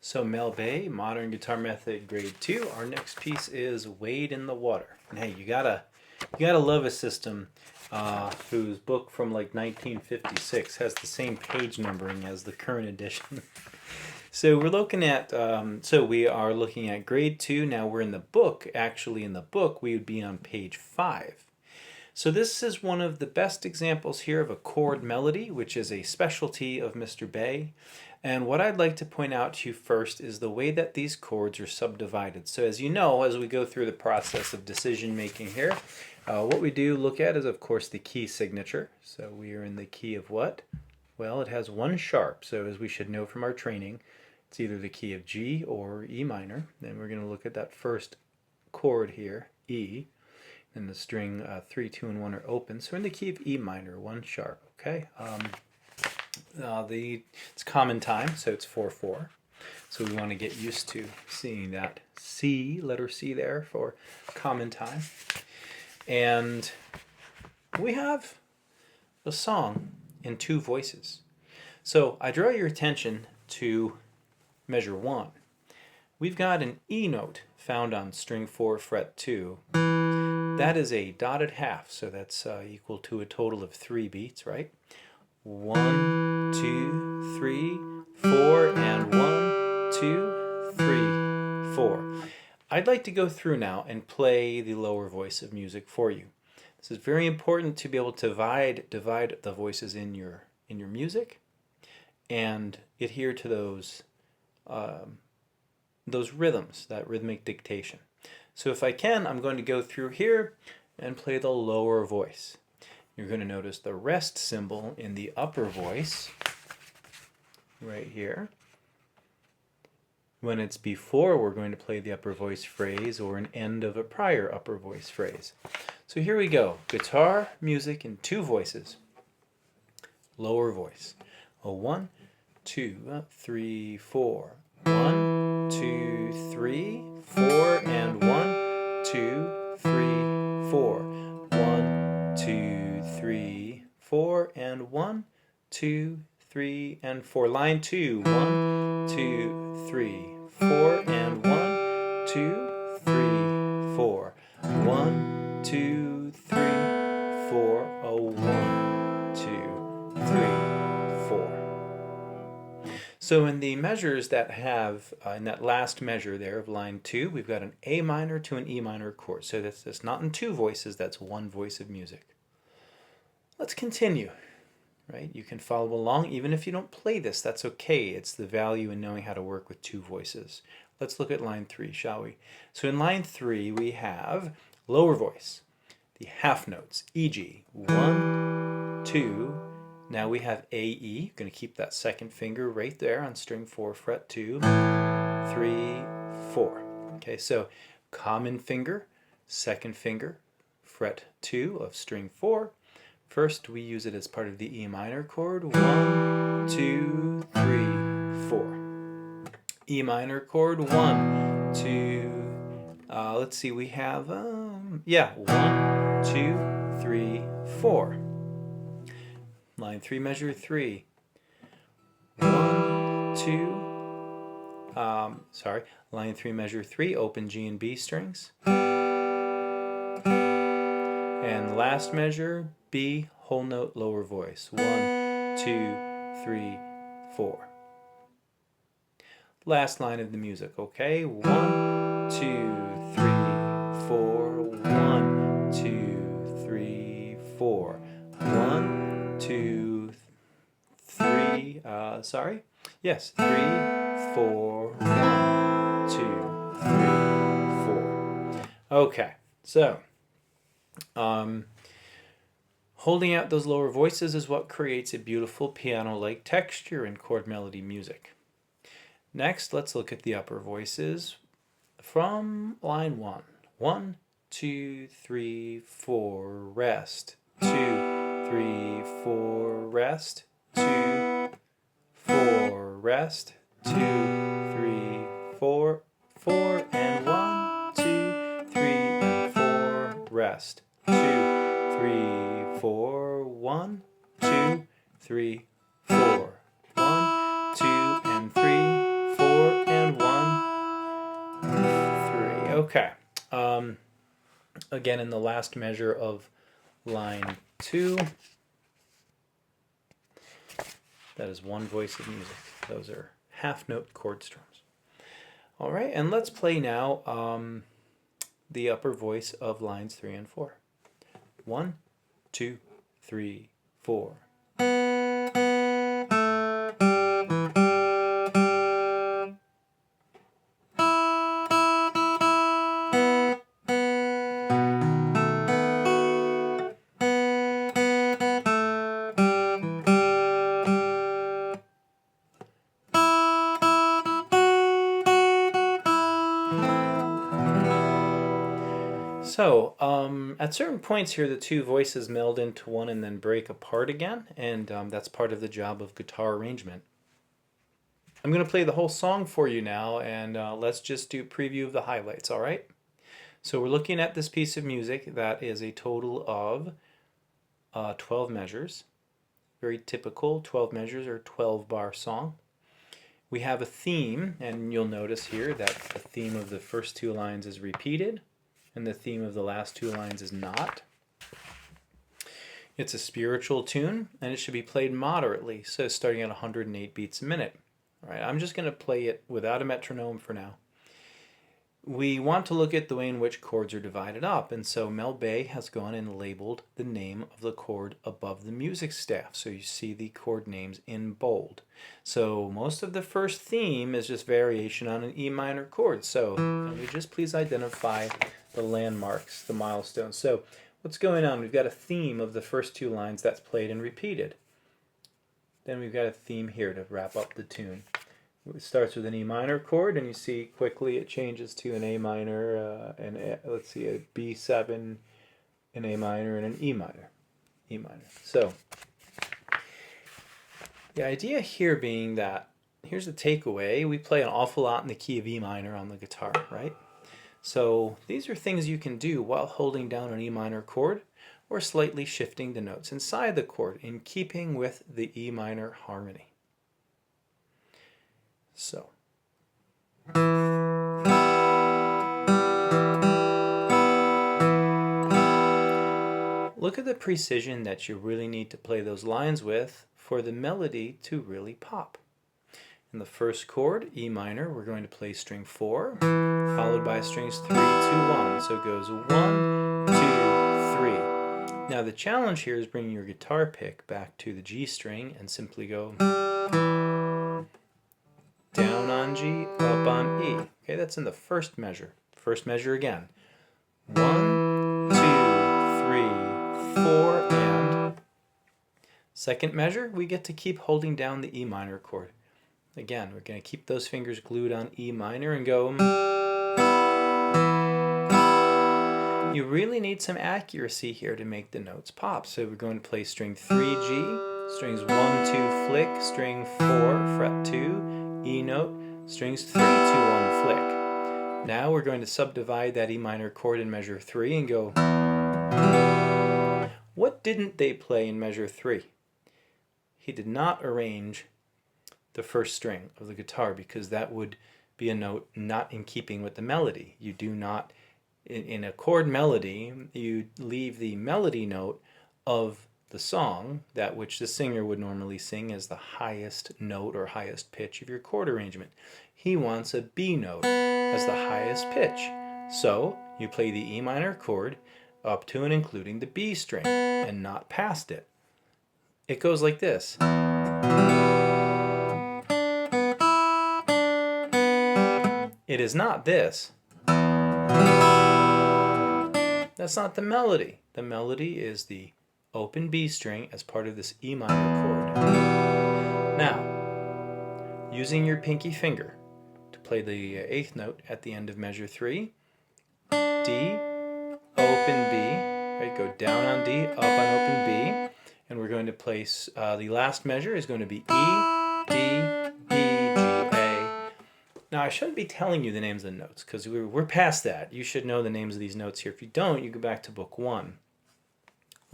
So Mel Bay, Modern Guitar Method Grade 2. Our next piece is Wade in the Water. And hey, you gotta love a system whose book from like 1956 has the same page numbering as the current edition. So we're looking at we are looking at Grade 2. Now we're in the book. Actually, in the book, we would be on page 5. So this is one of the best examples here of a chord melody, which is a specialty of Mr. Bay. And what I'd like to point out to you first is the way that these chords are subdivided. So as you know, as we go through the process of decision making here, what we do look at is, of course, the key signature. So we are in the key of what? Well, it has one sharp. So as we should know from our training, it's either the key of G or E minor. Then we're going to look at that first chord here, E. And the string 3, 2, and 1 are open. So we're in the key of E minor, 1 sharp, okay? It's common time, so it's 4/4. So we want to get used to seeing that C, letter C there for common time. And we have a song in 2 voices. So I draw your attention to measure 1. We've got an E note found on string 4, fret 2. That is a dotted half, so that's equal to a total of 3 beats, right? 1, 2, 3, 4, and 1, 2, 3, 4. I'd like to go through now and play the lower voice of music for you. This is very important to be able to divide the voices in your music and adhere to those rhythms, that rhythmic dictation. So if I can, I'm going to go through here and play the lower voice. You're going to notice the rest symbol in the upper voice right here. When it's before, we're going to play the upper voice phrase or an end of a prior upper voice phrase. So here we go. Guitar music in 2 voices. Lower voice. 1, 2, 3, 4. 1, 2, 3, 4, and 1, 2, 3, 4. 1, 2, 3, 4, and 1, 2, 3, and 4. Line 2. 1, 2, 3, 4, and 1, 2, 3, 4. 1, 2, 3, 4. 1, 2, 3, 4. So in the measures that have, in that last measure there of line 2, we've got an A minor to an E minor chord. So that's not in 2 voices, that's 1 voice of music. Let's continue, right? You can follow along even if you don't play this, that's okay. It's the value in knowing how to work with 2 voices. Let's look at line 3, shall we? So in line 3 we have lower voice, the half notes, e.g. 1, 2, now we have A-E, going to keep that second finger right there on string 4, fret 2, 3, 4. Okay, so common finger, second finger, fret 2 of string 4. First, we use it as part of the E minor chord, 1, 2, 3, 4. E minor chord, 1, 2, let's see, we have, 1, 2, 3, 4. Line 3, measure 3. 1, 2, line 3, measure 3, open G and B strings. And last measure, B, whole note, lower voice. 1, 2, 3, 4. Last line of the music, okay? 1, 2, 3, 4. 1, 2, 3, 4. 1, 2, 3, 3, 4, 1, 2, 3, 4. Okay, so holding out those lower voices is what creates a beautiful piano-like texture in chord melody music. Next, let's look at the upper voices from line 1. 1, 2, 3, 4, rest. 2, 3, 4, rest. 2, 4, rest. 2, 3, 4, 4, and 1, 2, 3, and 4, rest. 2, 3, 4, 1, 2, 3, 4. 1, 2, and 3, 4, and Okay. Again, in the last measure of line 2, that is one voice of music. Those are half-note chord strums. All right, and let's play now the upper voice of lines 3 and 4. 1, 2, 3, 4. So, at certain points here, the two voices meld into one and then break apart again, and that's part of the job of guitar arrangement. I'm going to play the whole song for you now, and let's just do a preview of the highlights, all right? So we're looking at this piece of music that is a total of 12 measures. Very typical 12 measures or 12-bar song. We have a theme, and you'll notice here that the theme of the first 2 lines is repeated, and the theme of the last 2 lines is not. It's a spiritual tune, and it should be played moderately, so starting at 108 beats a minute. All right, I'm just going to play it without a metronome for now. We want to look at the way in which chords are divided up, and so Mel Bay has gone and labeled the name of the chord above the music staff, so you see the chord names in bold. So most of the first theme is just variation on an E minor chord, so can we just please identify the landmarks, the milestones. So what's going on? We've got a theme of the first 2 lines that's played and repeated. Then we've got a theme here to wrap up the tune. It starts with an E minor chord, and you see quickly it changes to an A minor, let's see, a B7, an A minor, and an E minor. E minor. So the idea here being that, here's the takeaway, we play an awful lot in the key of E minor on the guitar, right? So these are things you can do while holding down an E minor chord or slightly shifting the notes inside the chord in keeping with the E minor harmony. So. Look at the precision that you really need to play those lines with for the melody to really pop. In the first chord, E minor, we're going to play string 4, followed by strings 3, 2, 1. So it goes 1, 2, 3. Now the challenge here is bringing your guitar pick back to the G string and simply go down on G, up on E. Okay, that's in the first measure. First measure again. 1, 2, 3, 4, and second measure, we get to keep holding down the E minor chord. Again, we're going to keep those fingers glued on E minor and go. You really need some accuracy here to make the notes pop. So we're going to play string 3 G, strings 1, 2 flick, string 4 fret 2, E note, strings 3, 2, 1 flick. Now we're going to subdivide that E minor chord in measure 3 and go. What didn't they play in measure 3? He did not arrange the first string of the guitar because that would be a note not in keeping with the melody. You do not, in a chord melody, you leave the melody note of the song, that which the singer would normally sing as the highest note or highest pitch of your chord arrangement. He wants a B note as the highest pitch. So you play the E minor chord up to and including the B string and not past it. It goes like this. It is not this. That's not the melody. The melody is the open B string as part of this E minor chord. Now, using your pinky finger to play the 8th note at the end of measure 3, D, open B, right? Go down on D, up on open B, and we're going to place the last measure is going to be E, D, E, G, A. Now I shouldn't be telling you the names of the notes because we're past that. You should know the names of these notes here. If you don't, you go back to book 1.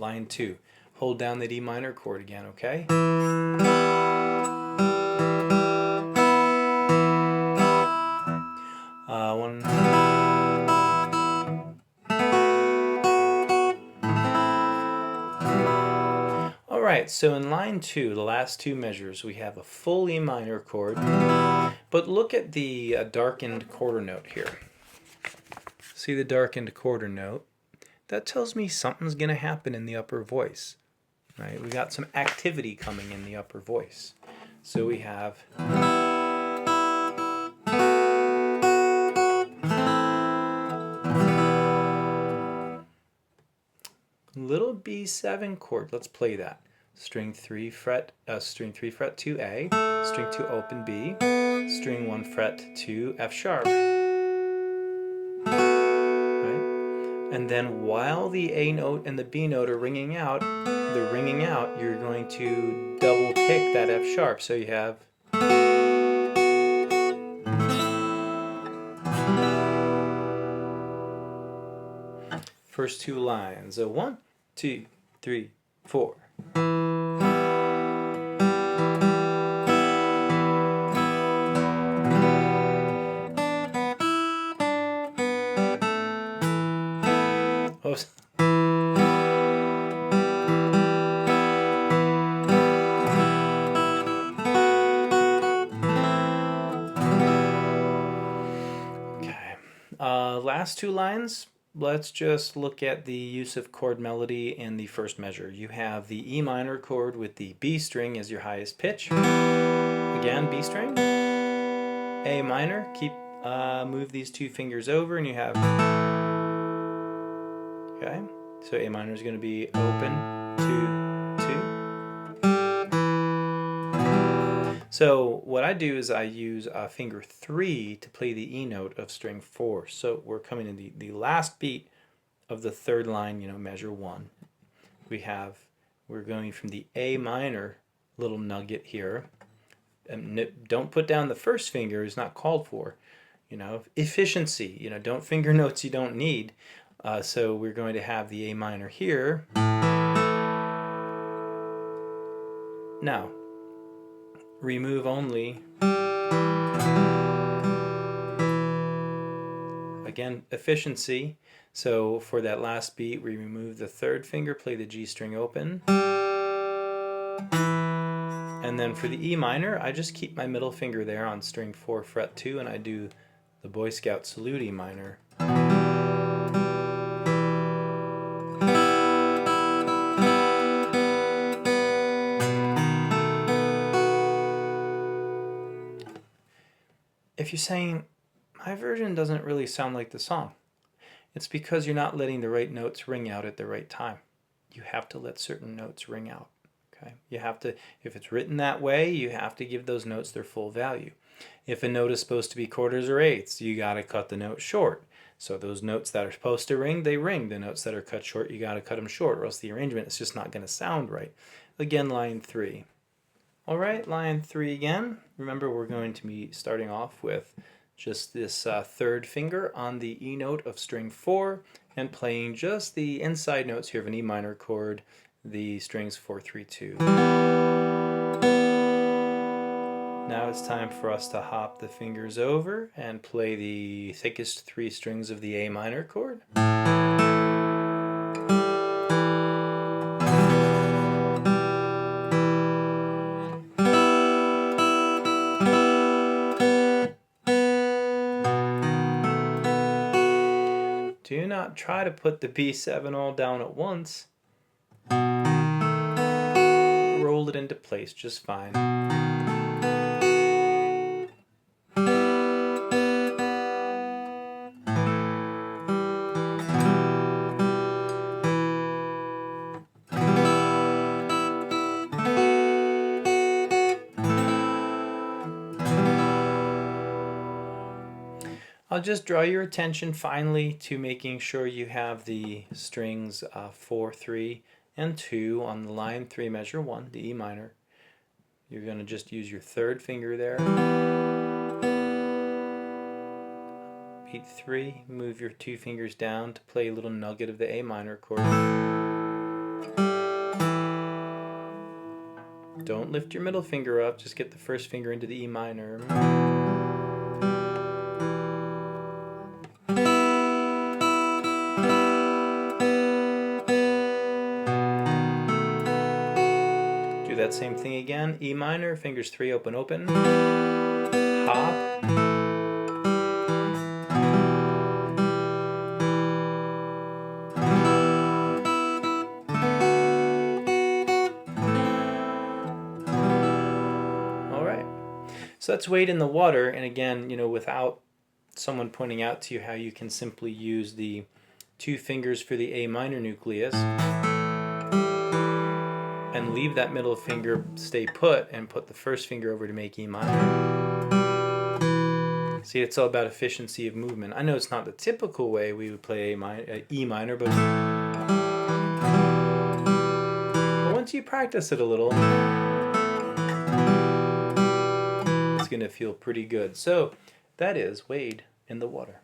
Line 2. Hold down the D minor chord again, okay? One. right, so in line 2, the last two measures, we have a full E minor chord, but look at the darkened quarter note here. See the darkened quarter note? That tells me something's going to happen in the upper voice. Right? We got some activity coming in the upper voice. So we have little B7 chord. Let's play that. String 3 fret 2 A, string 2 open B, string 1 fret 2 F sharp. Right? And then while the A note and the B note are ringing out, you're going to double pick that F sharp. So you have first two lines. So 1, 2, 3, 4. Oops. Okay. Last two lines. Let's just look at the use of chord melody in the first measure. You have the E minor chord with the B string as your highest pitch. Again, B string. A minor. Move these two fingers over and you have. Okay. So A minor is going to be open, 2, 2. So what I do is I use finger 3 to play the E note of string 4. So we're coming in the last beat of the third line, measure 1. We're going from the A minor little nugget here. And don't put down the first finger, it's not called for. Efficiency, don't finger notes you don't need. So we're going to have the A minor here. Now, remove only. Again, efficiency. So for that last beat, we remove the third finger, play the G string open. And then for the E minor, I just keep my middle finger there on string 4 fret 2 and I do the Boy Scout salute E minor. If you're saying, my version doesn't really sound like the song, it's because you're not letting the right notes ring out at the right time. You have to let certain notes ring out. Okay? You have to, if it's written that way, you have to give those notes their full value. If a note is supposed to be quarters or eighths, you got to cut the note short. So those notes that are supposed to ring, they ring. The notes that are cut short, you got to cut them short, or else the arrangement is just not going to sound right. Again, line 3. All right, line 3 again. Remember, we're going to be starting off with just this third finger on the E note of string 4 and playing just the inside notes here of an E minor chord, the strings 4, 3, 2. Now it's time for us to hop the fingers over and play the thickest 3 strings of the A minor chord. Do not try to put the B7 all down at once. Roll it into place just fine. I'll just draw your attention finally to making sure you have the strings 4, 3, and 2 on the line 3 measure 1, the E minor. You're going to just use your third finger there. Beat 3, move your 2 fingers down to play a little nugget of the A minor chord. Don't lift your middle finger up, just get the first finger into the E minor. that same thing again. E minor, fingers 3 open, open. Hop. All right. So that's Wade in the Water, and again, without someone pointing out to you how you can simply use the 2 fingers for the A minor nucleus and leave that middle finger stay put and put the first finger over to make E minor. See, it's all about efficiency of movement. I know it's not the typical way we would play E minor, but once you practice it a little, it's going to feel pretty good. So that is Wade in the Water.